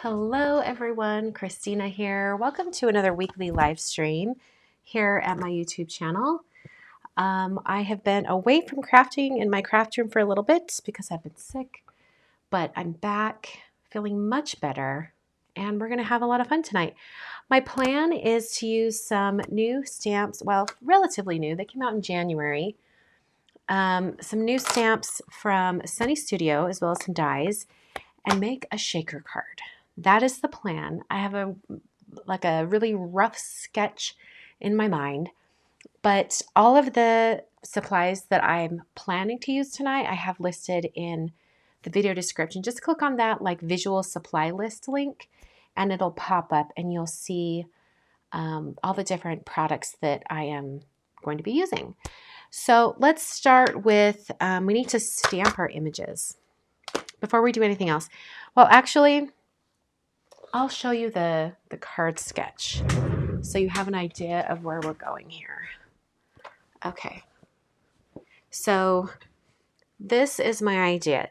Hello everyone, Christina here. Welcome to another weekly live stream here at my YouTube channel. I have been away from crafting in my craft room for a little bit because I've been sick, but I'm back feeling much better and we're going to have a lot of fun tonight. My plan is to use some new stamps, well, relatively new. They came out in January. Some new stamps from Sunny Studio as well as some dies and make a shaker card. That is the plan. I have a really rough sketch in my mind, but all of the supplies that I'm planning to use tonight, I have listed in the video description. Just click on that visual supply list link and it'll pop up and you'll see all the different products that I am going to be using. So let's start with, we need to stamp our images before we do anything else. Well, actually, I'll show you the card sketch so you have an idea of where we're going here. Okay, so this is my idea.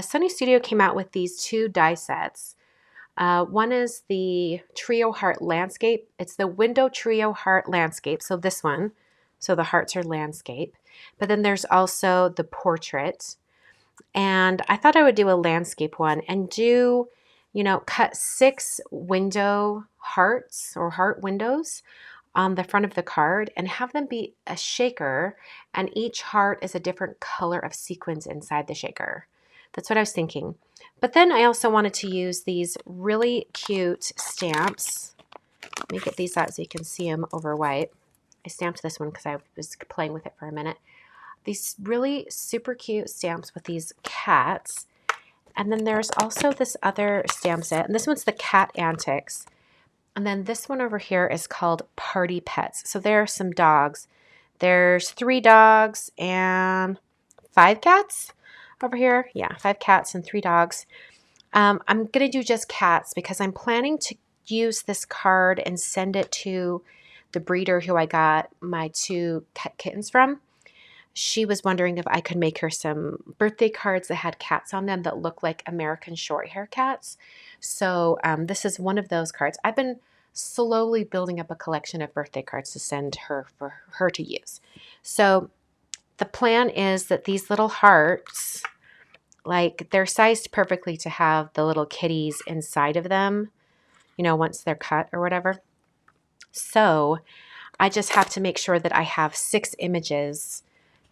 Sunny Studio came out with these two die sets. One is the Trio Heart Landscape. It's the Window Trio Heart Landscape, so this one. So the hearts are landscape. But then there's also the portrait. And I thought I would do a landscape one and do, cut 6 window hearts or heart windows on the front of the card and have them be a shaker, and each heart is a different color of sequins inside the shaker. That's what I was thinking. But then I also wanted to use these really cute stamps. Let me get these out so you can see them over white. I stamped this one because I was playing with it for a minute. These really super cute stamps with these cats. And then there's also this other stamp set, and this one's the Cat Antics. And then this one over here is called Party Pets. So there are some dogs. There's 3 dogs and 5 cats over here. Yeah, 5 cats and 3 dogs. I'm going to do just cats because I'm planning to use this card and send it to the breeder who I got my 2 pet kittens from. She was wondering if I could make her some birthday cards that had cats on them that look like American Shorthair cats. So this is one of those cards. I've been slowly building up a collection of birthday cards to send her for her to use. So the plan is that these little hearts, they're sized perfectly to have the little kitties inside of them, once they're cut or whatever. So I just have to make sure that I have 6 images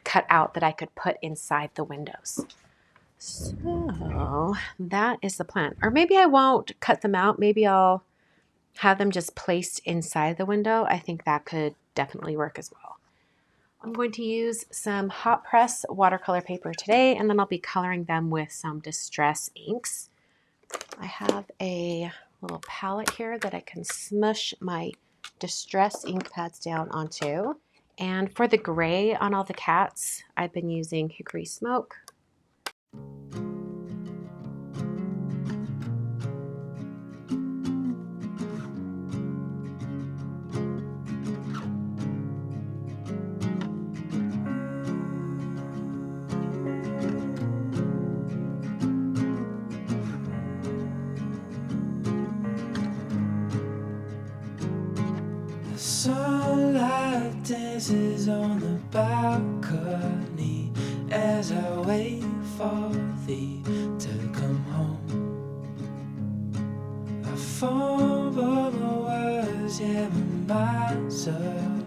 cut out that I could put inside the windows. So that is the plan. Or maybe I won't cut them out. Maybe I'll have them just placed inside the window. I think that could definitely work as well. I'm going to use some hot press watercolor paper today, and then I'll be coloring them with some distress inks. I have a little palette here that I can smush my distress ink pads down onto. And for the gray on all the cats, I've been using Hickory Smoke. Sunlight dances on the balcony as I wait for thee to come home. I fumble my words, yeah, my mind's a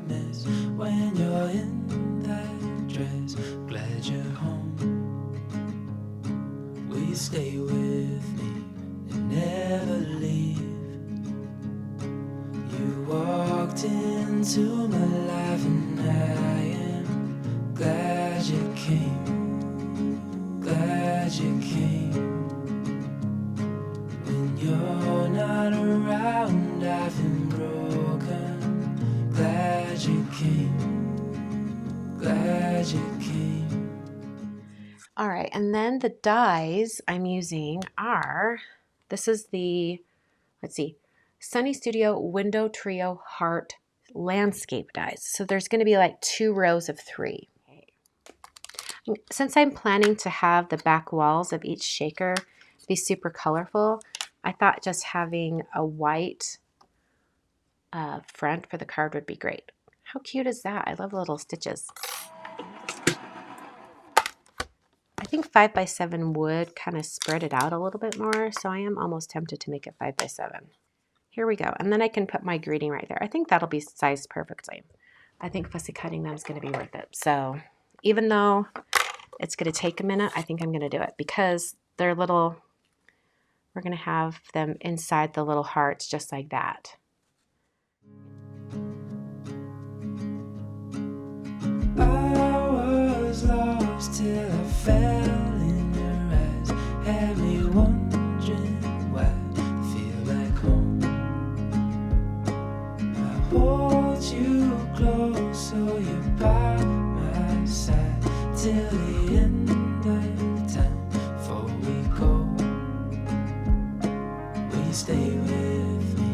mess when you're in that dress. Glad you're home. Will you stay with me and never leave? You walked into my life and I am glad you came, glad you came. When you're not around I've been broken, glad you came, glad you came. All right, and then the dies I'm using are, this is the, let's see, Sunny Studio Window Trio Heart Landscape dies. So there's going to be 2 rows of 3. Since I'm planning to have the back walls of each shaker be super colorful, I thought just having a white front for the card would be great. How cute is that? I love the little stitches. I think 5x7 would kind of spread it out a little bit more, so I am almost tempted to make it 5x7. Here we go, and then I can put my greeting right there. I think that'll be sized perfectly. I think fussy cutting them is going to be worth it. So even though it's going to take a minute, I think I'm going to do it because they're little, we're going to have them inside the little hearts just like that. I was lost till I fell in your eyes, had me wondering why I feel like home. I hold you close so you're by my side till the end of time before we go. Will you stay with me,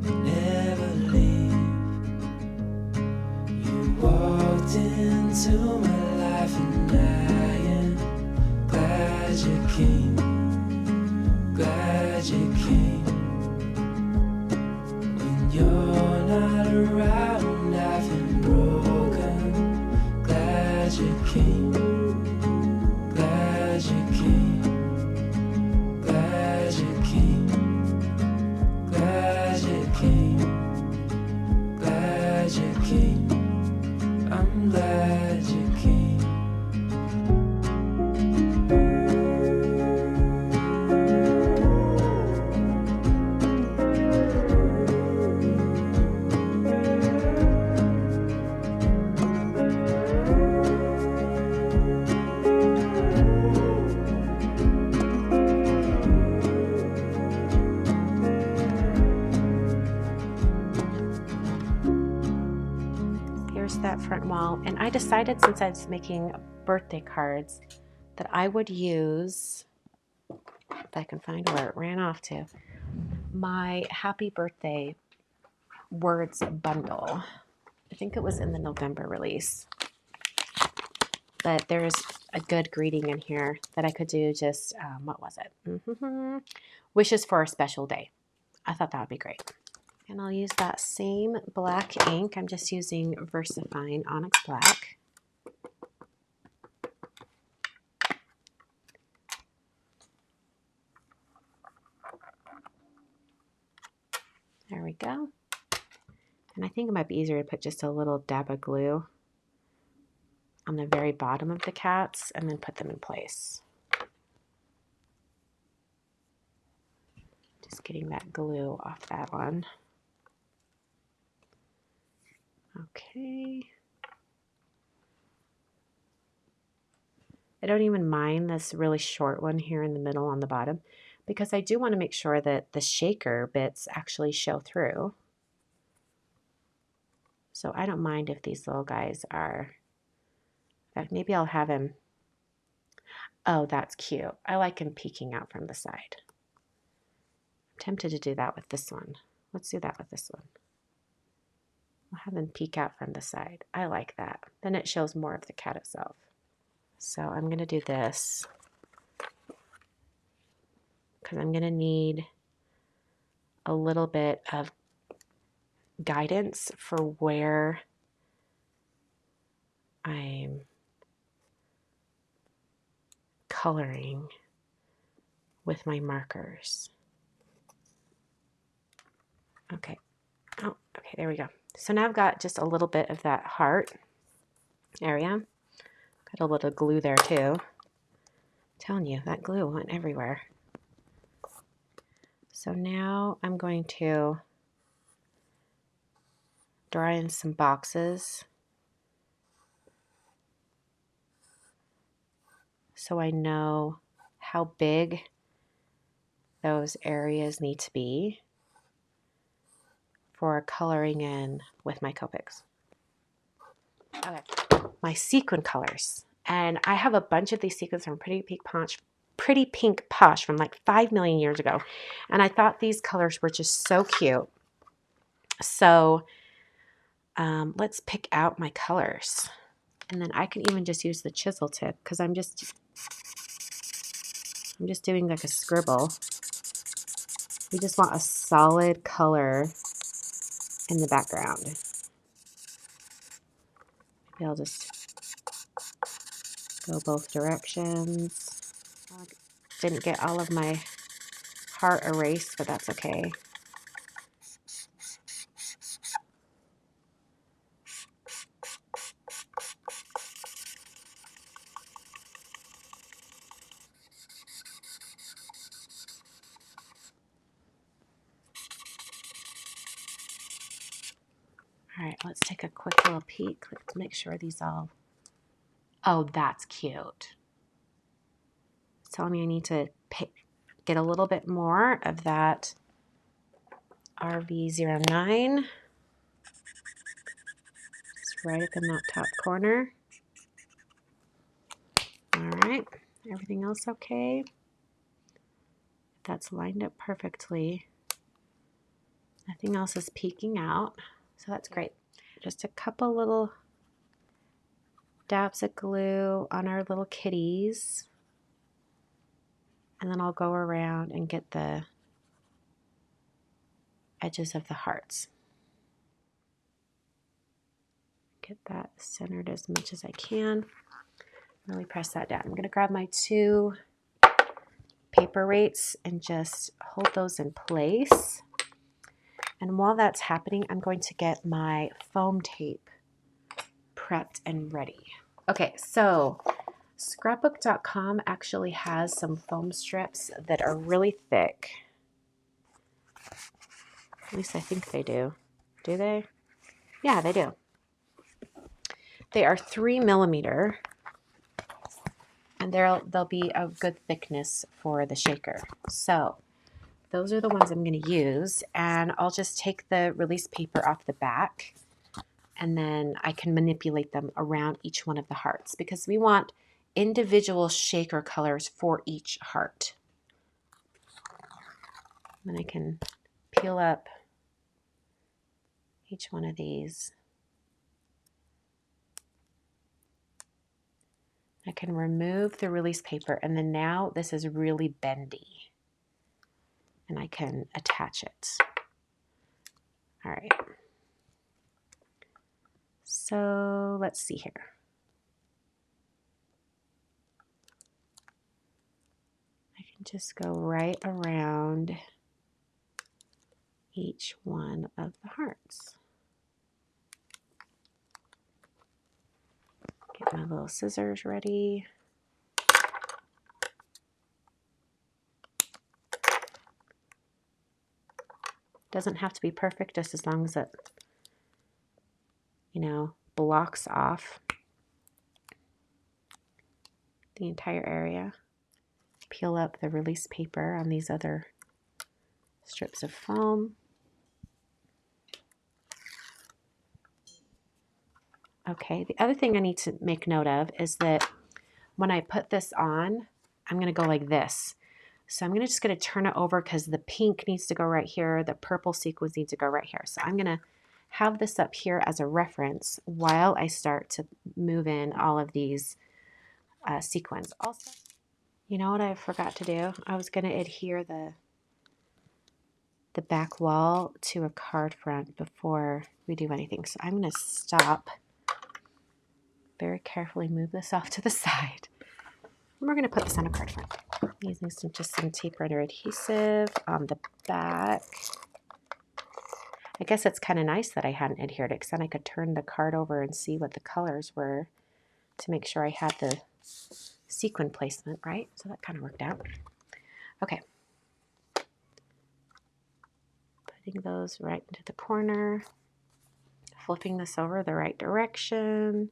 never leave? You walked into my life and I am glad you came, glad you came. When you're not around I feel broken, glad you came, glad you came, glad you came, glad you came, glad you came. I'm glad you came. Here's that front wall, and I decided since I was making birthday cards that I would use, if I can find where it ran off to, my happy birthday words bundle. I think it was in the November release, but there's a good greeting in here that I could do. Just what was it? Wishes for a special day. I thought that would be great. And I'll use that same black ink. I'm just using Versafine Onyx Black. There we go. And I think it might be easier to put just a little dab of glue on the very bottom of the cats and then put them in place. Just getting that glue off that one. Okay. I don't even mind this really short one here in the middle on the bottom because I do want to make sure that the shaker bits actually show through. So I don't mind if these little guys are, in fact, maybe I'll have him, oh, that's cute. I like him peeking out from the side. I'm tempted to do that with this one. Let's do that with this one. I'll have them peek out from the side. I like that. Then it shows more of the cat itself. So I'm going to do this because I'm going to need a little bit of guidance for where I'm coloring with my markers. Okay. Oh, okay, there we go. So now I've got just a little bit of that heart area. Got a little glue there too. I'm telling you, that glue went everywhere. So now I'm going to draw in some boxes so I know how big those areas need to be for coloring in with my Copics. Okay, my sequin colors. And I have a bunch of these sequins from Pretty Pink Posh from like 5 million years ago. And I thought these colors were just so cute. So let's pick out my colors. And then I can even just use the chisel tip because I'm just doing like a scribble. We just want a solid color in the background. Maybe I'll just go both directions. I didn't get all of my heart erased, but that's okay. All right, let's take a quick little peek. Let's make sure these all... Oh, that's cute. It's telling me I need to get a little bit more of that RV09. It's right up in that top corner. All right, everything else okay? That's lined up perfectly. Nothing else is peeking out, so that's great. Just a couple little dabs of glue on our little kitties. And then I'll go around and get the edges of the hearts. Get that centered as much as I can. Really press that down. I'm going to grab my 2 paper weights and just hold those in place. And while that's happening, I'm going to get my foam tape prepped and ready. Okay, so scrapbook.com actually has some foam strips that are really thick. At least I think they do. Do they? Yeah, they do. They are 3 millimeter, and they'll be a good thickness for the shaker. So those are the ones I'm going to use, and I'll just take the release paper off the back, and then I can manipulate them around each one of the hearts because we want individual shaker colors for each heart. Then I can peel up each one of these. I can remove the release paper, and then now this is really bendy, and I can attach it. All right. So let's see here. I can just go right around each one of the hearts. Get my little scissors ready. Doesn't have to be perfect, just as long as it, blocks off the entire area. Peel up the release paper on these other strips of foam. Okay, the other thing I need to make note of is that when I put this on, I'm going to go like this. So I'm just going to turn it over because the pink needs to go right here. The purple sequins need to go right here. So I'm going to have this up here as a reference while I start to move in all of these sequins. Also, you know what I forgot to do? I was going to adhere the back wall to a card front before we do anything. So I'm going to stop. Very carefully move this off to the side. And we're going to put this on a card front. Using some tape runner adhesive on the back. I guess it's kind of nice that I hadn't adhered it because then I could turn the card over and see what the colors were to make sure I had the sequin placement right. So that kind of worked out. Okay. Putting those right into the corner. Flipping this over the right direction.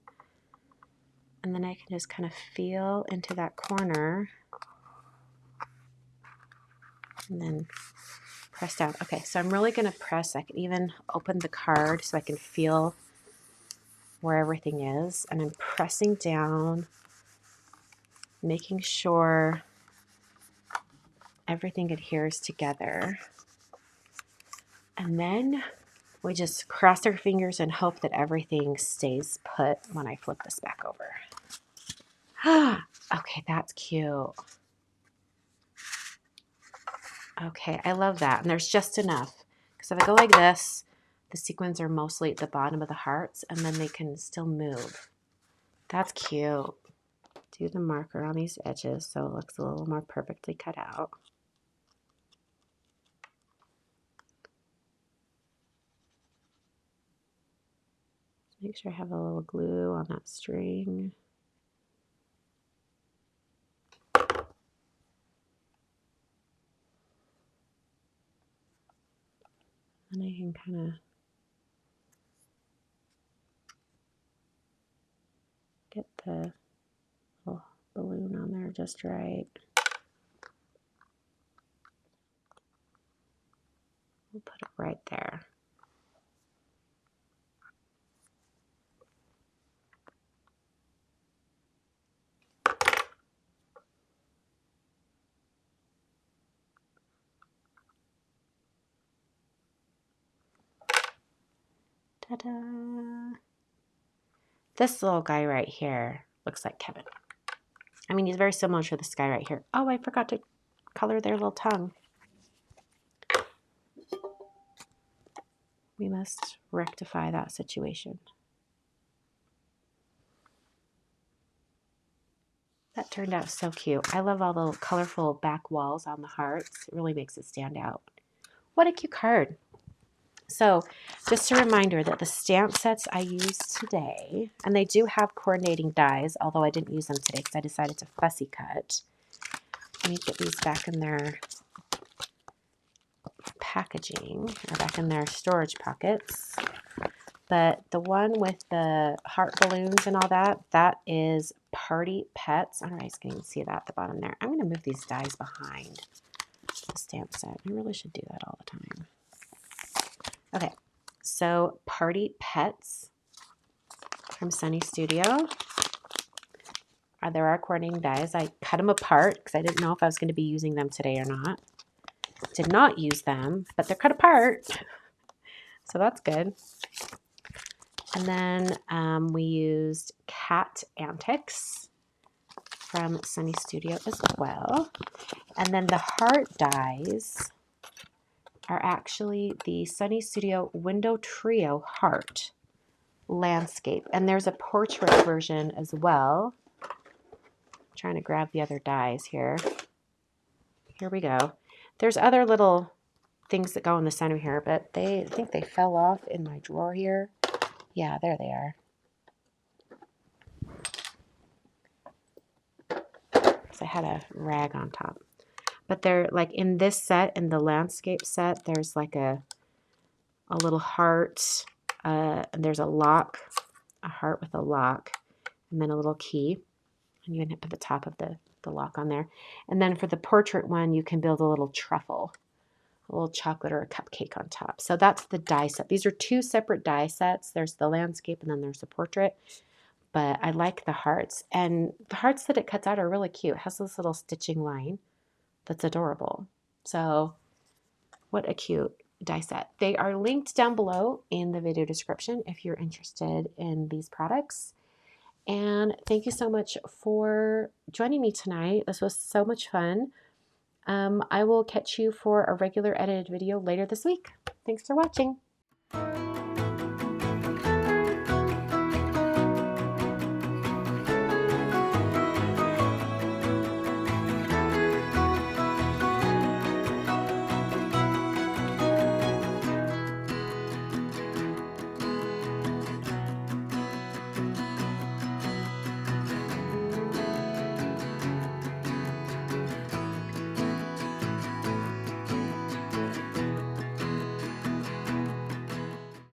And then I can just kind of feel into that corner and then press down. Okay, so I'm really going to press. I can even open the card so I can feel where everything is. And I'm pressing down, making sure everything adheres together. And then we just cross our fingers and hope that everything stays put when I flip this back over. Okay, that's cute. Okay, I love that. And there's just enough. Because if I go like this, the sequins are mostly at the bottom of the hearts, and then they can still move. That's cute. Do the marker on these edges so it looks a little more perfectly cut out. Make sure I have a little glue on that string. And I can kind of get the little balloon on there just right. We'll put it right there. Ta-da! This little guy right here looks like Kevin. I mean, he's very similar to this guy right here. Oh, I forgot to color their little tongue. We must rectify that situation. That turned out so cute. I love all the colorful back walls on the hearts. It really makes it stand out. What a cute card. So just a reminder that the stamp sets I used today, and they do have coordinating dies, although I didn't use them today because I decided to fussy cut. Let me get these back in their packaging, or back in their storage pockets. But the one with the heart balloons and all that, that is Party Pets. I don't know if you can see that at the bottom there. I'm going to move these dies behind the stamp set. I really should do that all the time. Okay, so Party Pets from Sunny Studio. There are coordinating dies. I cut them apart because I didn't know if I was going to be using them today or not. Did not use them, but they're cut apart. So that's good. And then we used Cat Antics from Sunny Studio as well. And then the heart dies are actually the Sunny Studio Window Trio Heart Landscape. And there's a portrait version as well. I'm trying to grab the other dies here. Here we go. There's other little things that go in the center here, but I think they fell off in my drawer here. Yeah, there they are. So I had a rag on top. But they're like in this set, in the landscape set, there's like a little heart, and there's a lock, a heart with a lock, and then a little key. And you can put the top of the lock on there. And then for the portrait one, you can build a little truffle, a little chocolate or a cupcake on top. So that's the die set. These are two separate die sets. There's the landscape and then there's the portrait. But I like the hearts. And the hearts that it cuts out are really cute. It has this little stitching line that's adorable. So what a cute die set. They are linked down below in the video description if you're interested in these products. And thank you so much for joining me tonight. This was so much fun. I will catch you for a regular edited video later this week. Thanks for watching.